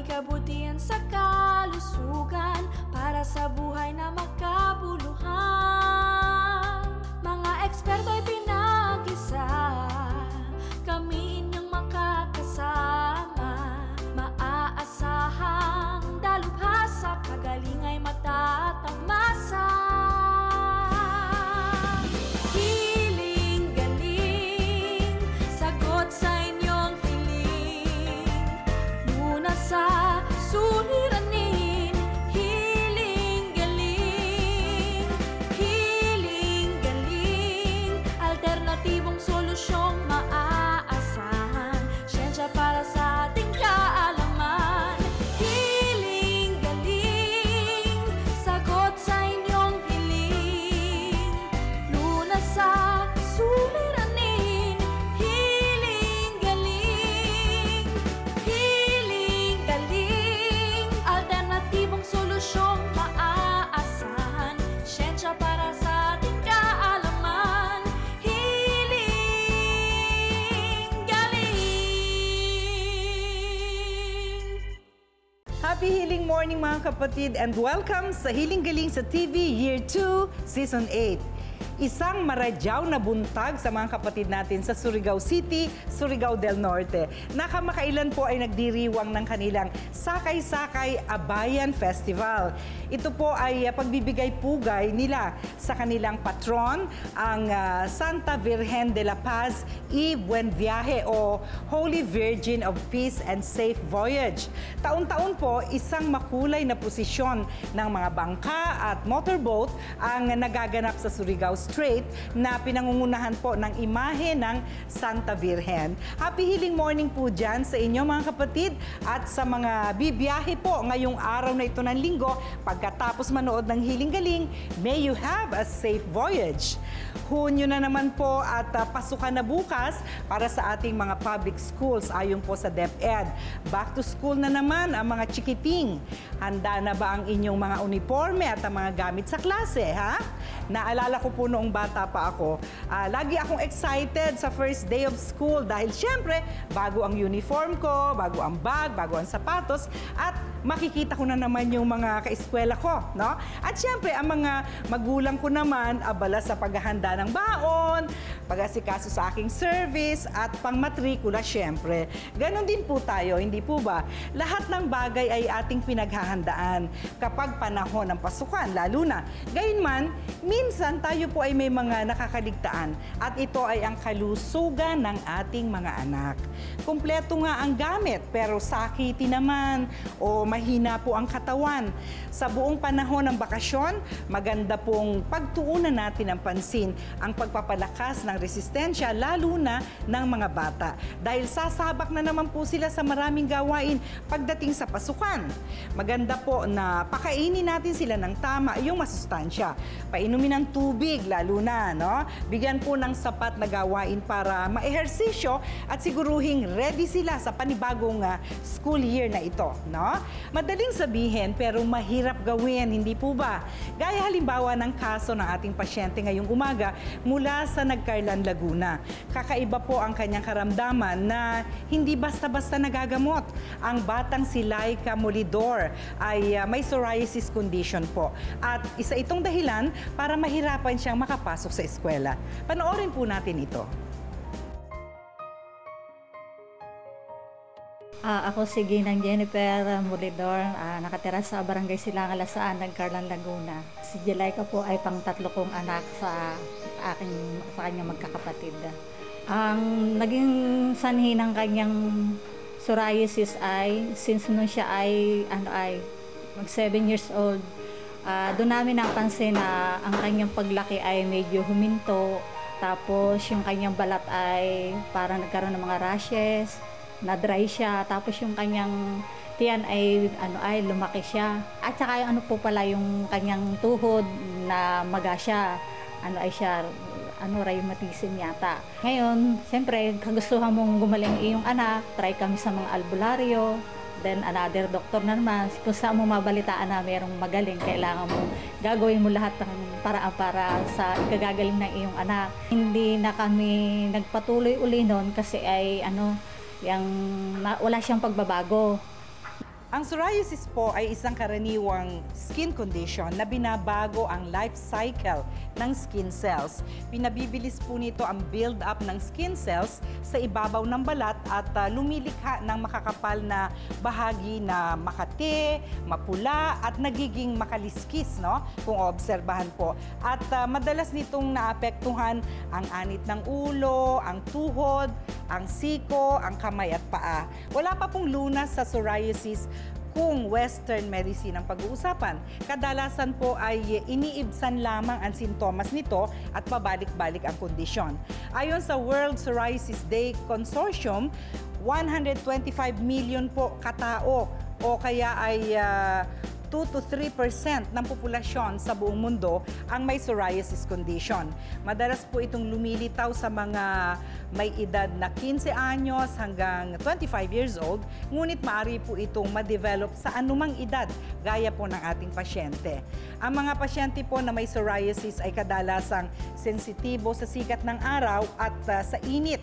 kabutihan sa kalusugan para sa buhay na makabuluhan. Mga eksperto ay pinag-isa, kami inyong makakasama. Maaasahang dalubhasa, pagaling ay matatamasa. Hiling galing, sagot sa inyong hiling. Muna sa suliranin, hiling galing. Hiling galing, alternatibong solusyong maaasahan. Siyensya para sa ating kaalaman. Hiling galing, sagot sa inyong hiling. Lunas sa suliranin, hiling galing. Hiling galing, alternatibong solusyong maaasahan. Siyensya para sa ating kaalaman. Hiling galing. Happy Healing Morning mga kapatid and welcome sa Healing Galing sa TV Year 2, Season 8. Isang maradyaw na buntag sa mga kapatid natin sa Surigao City, Surigao del Norte. Nakamakailan po ay nagdiriwang ng kanilang Sakay-Sakay Abayan Festival. Ito po ay pagbibigay pugay nila sa kanilang patron, ang Santa Virgen de la Paz y Buen Viaje o Holy Virgin of Peace and Safe Voyage. Taon-taon po, isang makulay na posisyon ng mga bangka at motorboat ang nagaganap sa Surigao Strait na pinangungunahan po ng imahe ng Santa Virgen. Happy Healing Morning po dyan sa inyo mga kapatid at sa mga bibiyahe po ngayong araw na ito ng linggo. Pagkatapos manood ng Healing Galing, may you have a safe voyage. Hunyo na naman po at pasukan na bukas para sa ating mga public schools ayon po sa DepEd. Back to school na naman ang mga chikiting. Handa na ba ang inyong mga uniforme at ang mga gamit sa klase, ha? Naalala ko po noong bata pa ako, lagi akong excited sa first day of school dahil syempre, bago ang uniform ko, bago ang bag, bago ang sapatos, at makikita ko na naman yung mga kaeskwela ko, no? At syempre, ang mga magulang ko naman, abala sa paghahanda ng baon, pag-asikaso sa aking service, at pang-matrikula syempre. Ganon din po tayo, hindi po ba? Lahat ng bagay ay ating pinaghahandaan kapag panahon ng pasukan, lalo na. Gayunman, minsan tayo po ay may mga nakakaligtaan at ito ay ang kalusugan ng ating mga anak. Kumpleto nga ang gamit pero sakiti naman o mahina po ang katawan. Sa buong panahon ng bakasyon, maganda pong pagtuunan natin ang pansin ang pagpapalakas ng resistensya lalo na ng mga bata. Dahil sasabak na naman po sila sa maraming gawain pagdating sa pasukan. Maganda po na pakainin natin sila ng tama yung masustansya. Painumin ng tubig lalo na, no? Bigyan po ng sapat na gawain para maehersisyo at siguruhing ready sila sa panibagong school year na ito, no? Madaling sabihin pero mahirap gawin, hindi po ba? Gaya halimbawa ng kaso ng ating pasyente ngayong umaga mula sa Nagcarlan, Laguna. Kakaiba po ang kanyang karamdaman na hindi basta-basta nagagamot. Ang batang si Laika Molidor ay may psoriasis condition po. At isa itong dahilan para mahirapan siyang makapasok sa eskwela. Panoorin po natin ito. Ako si Ginang Jennifer Molidor, nakatira sa Barangay Silang Alasaan, Nagcarlan, Laguna. Si Jelaika po ay pang-tatlo kong anak sa kanyang magkakapatid. Ang naging sanhi ng kanyang psoriasis ay since nung siya ay mag 7 years old, doon namin napansin na ang kanyang paglaki ay medyo huminto, tapos yung kanyang balat ay parang nagkaroon ng mga rashes, na-dry siya, tapos yung kanyang tiyan ay lumaki siya. At saka yung yung kanyang tuhod na maga siya, rheumatism yata. Ngayon, siyempre, kagustuhan mong gumaling iyong anak, try kami sa mga albularyo, then another doctor na naman, kung saan mo mabalitaan na mayroong magaling, kailangan mo gagawin mo lahat ng paraan para sa ikagagaling ng iyong anak. Hindi na kami nagpatuloy uli noon kasi ay wala siyang pagbabago. Ang psoriasis po ay isang karaniwang skin condition na binabago ang life cycle ng skin cells. Pinabibilis po nito ang build-up ng skin cells sa ibabaw ng balat at lumilikha ng makakapal na bahagi na makati, mapula at nagiging makaliskis, no? Kung obserbahan po. At madalas nitong naapektuhan ang anit ng ulo, ang tuhod, ang siko, ang kamay at paa. Wala pa pong lunas sa psoriasis kung Western medicine ang pag-uusapan. Kadalasan po ay iniibsan lamang ang sintomas nito at pabalik-balik ang kondisyon. Ayon sa World Psoriasis Day Consortium, 125 million po katao o kaya ay 2 to 3% ng populasyon sa buong mundo ang may psoriasis condition. Madalas po itong lumilitaw sa mga may edad na 15 anyos hanggang 25 years old, ngunit maaari po itong ma-develop sa anumang edad, gaya po ng ating pasyente. Ang mga pasyente po na may psoriasis ay kadalasang sensitibo sa sikat ng araw at sa init.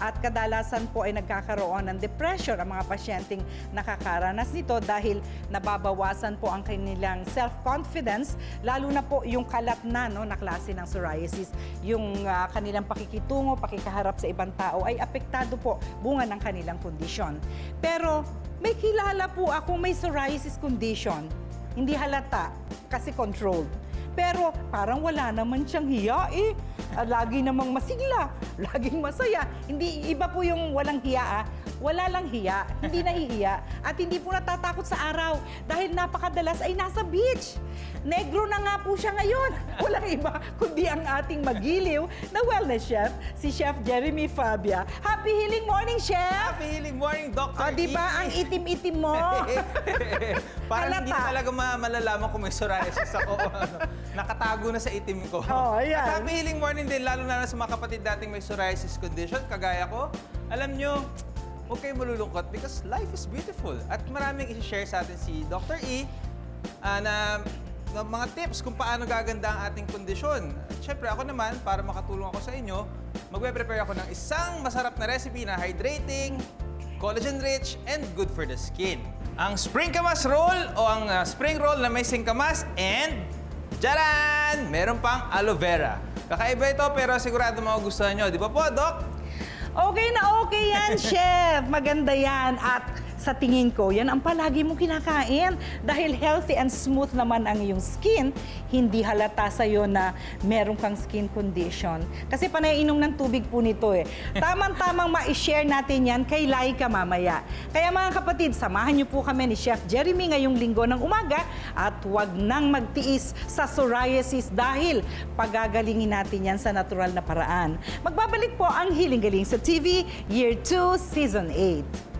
At kadalasan po ay nagkakaroon ng depression ang mga pasyenteng nakakaranas nito dahil nababawasan po ang kanilang self-confidence, lalo na po yung kalat na, no, na klase ng psoriasis. Yung kanilang pakikitungo, pakikaharap sa ibang tao ay apektado po bunga ng kanilang kondisyon. Pero may kilala po ako may psoriasis condition. Hindi halata kasi controlled. Pero parang wala naman siyang hiya eh. Lagi namang masigla, laging masaya. Hindi, iba po yung walang hiya Wala lang hiya, hindi nahihiya. At hindi po natatakot sa araw dahil napakadalas ay nasa beach. Negro na nga po siya ngayon. Walang iba kundi ang ating magiliw na wellness chef, si Chef Jeremy Fabia. Happy healing morning, Chef! Happy healing morning, Dr. O, diba ang itim-itim mo? Parang hindi talaga malalaman kung may psoriasis ako. Nakatago na sa itim ko. Oh, ayan. At happy healing morning din, lalo na sa mga kapatid dating may psoriasis condition, kagaya ko. Alam nyo, huwag kayong malulungkot because life is beautiful. At maraming isi-share sa atin si Dr. E na mga tips kung paano gaganda ang ating kondisyon. At syempre ako naman, para makatulong ako sa inyo, magpe-prepare ako ng isang masarap na recipe na hydrating, collagen-rich, and good for the skin. Ang Spring Kamas Roll o ang Spring Roll na may singkamas and Jaran! Meron pang aloe vera. Kakaiba ito pero sigurado magugustuhan nyo. Di ba po, Doc? Okay na okay yan, Chef. Maganda yan. At sa tingin ko, yan ang palagi mong kinakain. Dahil healthy and smooth naman ang iyong skin, hindi halata sa'yo na meron kang skin condition. Kasi panay inom ng tubig po nito eh. Tamang-tamang ma-share natin yan kay Laika mamaya. Kaya mga kapatid, samahan niyo po kami ni Chef Jeremy ngayong linggo ng umaga at huwag nang magtiis sa psoriasis dahil pagagalingin natin yan sa natural na paraan. Magbabalik po ang Hiling Galing sa TV Year 2, Season 8.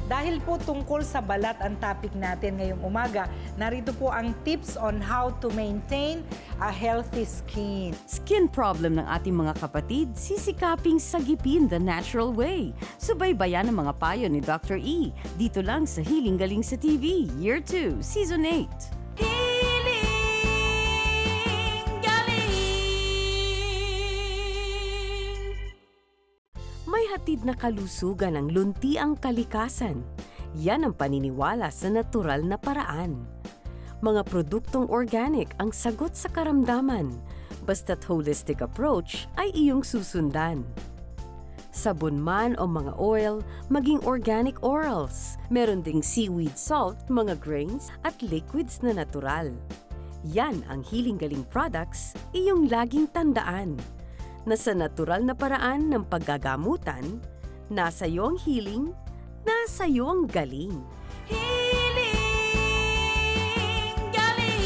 Dahil po tungkol sa balat ang topic natin ngayong umaga, narito po ang tips on how to maintain a healthy skin. Skin problem ng ating mga kapatid, sisikaping sagipin the natural way. Subaybayan ang mga payo ni Dr. E. Dito lang sa Hiling Galing sa TV, Year 2, Season 8. May hatid na kalusugan ang luntiang kalikasan. Yan ang paniniwala sa natural na paraan. Mga produktong organic ang sagot sa karamdaman, basta't holistic approach ay iyong susundan. Sabon man o mga oil, maging organic orals. Meron ding seaweed salt, mga grains at liquids na natural. Yan ang Hiling Galing products, iyong laging tandaan. Na sa natural na paraan ng paggagamutan, nasa iyo ang healing, nasa iyo ang galing. Hiling Galing!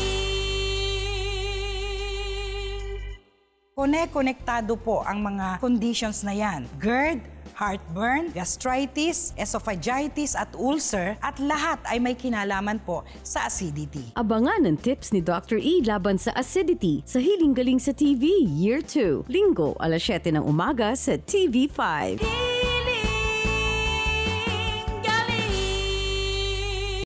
Konektado po ang mga conditions na yan. GERD, heartburn, gastritis, esophagitis at ulcer at lahat ay may kinalaman po sa acidity. Abangan ang tips ni Dr. E laban sa acidity sa Hiling Galing sa TV Year 2, Linggo, 7:00 ng umaga sa TV5.